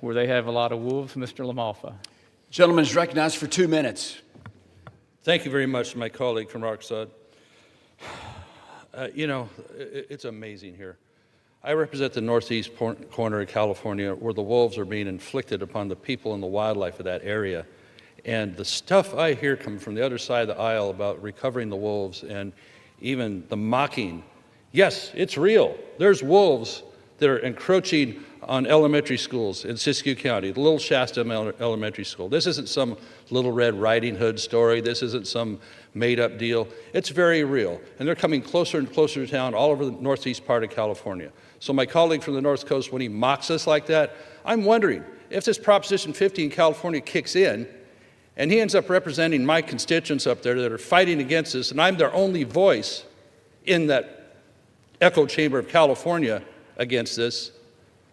where they have a lot of wolves. Mr. Lamalfa. Gentleman is recognized for 2 minutes. Thank you very much, my colleague from Rocksud. It's amazing here. I represent the northeast corner of California, where the wolves are being inflicted upon the people and the wildlife of that area. And the stuff I hear coming from the other side of the aisle about recovering the wolves and even the mocking. Yes, it's real. There's wolves that are encroaching on elementary schools in Siskiyou County, the Little Shasta Elementary School. This isn't some Little Red Riding Hood story. This isn't some made-up deal. It's very real, and they're coming closer and closer to town all over the northeast part of California. So my colleague from the North Coast, when he mocks us like that, I'm wondering if this Proposition 50 in California kicks in, and he ends up representing my constituents up there that are fighting against this, and I'm their only voice in that echo chamber of California against this.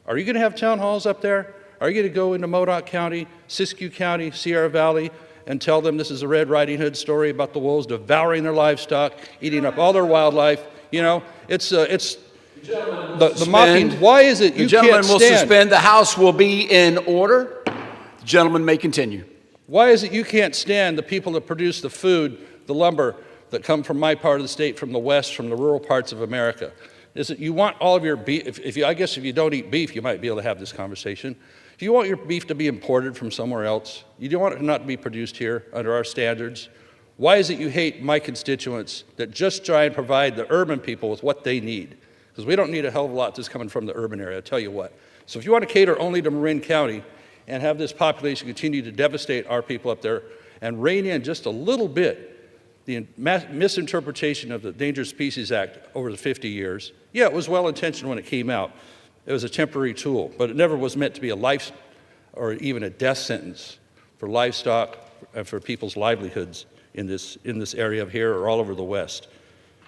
Are you going to have town halls up there? Are you going to go into Modoc County, Siskiyou County, Sierra Valley, and tell them this is a Red Riding Hood story about the wolves devouring their livestock, eating up all their wildlife? You know, it's the mocking. Why is it you can't stand? The gentleman will suspend. The House will be in order. The gentleman may continue. Why is it you can't stand the people that produce the food, the lumber that come from my part of the state, from the West, from the rural parts of America? Is it you want all of your beef, I guess if you don't eat beef, you might be able to have this conversation. If you want your beef to be imported from somewhere else, you don't want it not to be produced here under our standards, why is it you hate my constituents that just try and provide the urban people with what they need? Because we don't need a hell of a lot that's coming from the urban area, I'll tell you what. So if you want to cater only to Marin County and have this population continue to devastate our people up there and rein in just a little bit the misinterpretation of the Endangered Species Act over the 50 years, yeah, it was well-intentioned when it came out. It was a temporary tool, but it never was meant to be a life or even a death sentence for livestock and for people's livelihoods in this area of here or all over the West.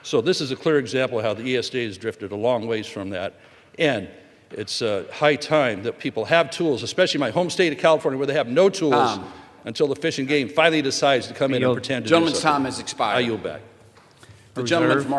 So this is a clear example of how the ESD has drifted a long ways from that. And it's high time that people have tools, especially my home state of California, where they have no tools until the Fish and Game finally decides to come in and pretend to do something. Gentleman's time has expired. I yield back. The gentleman from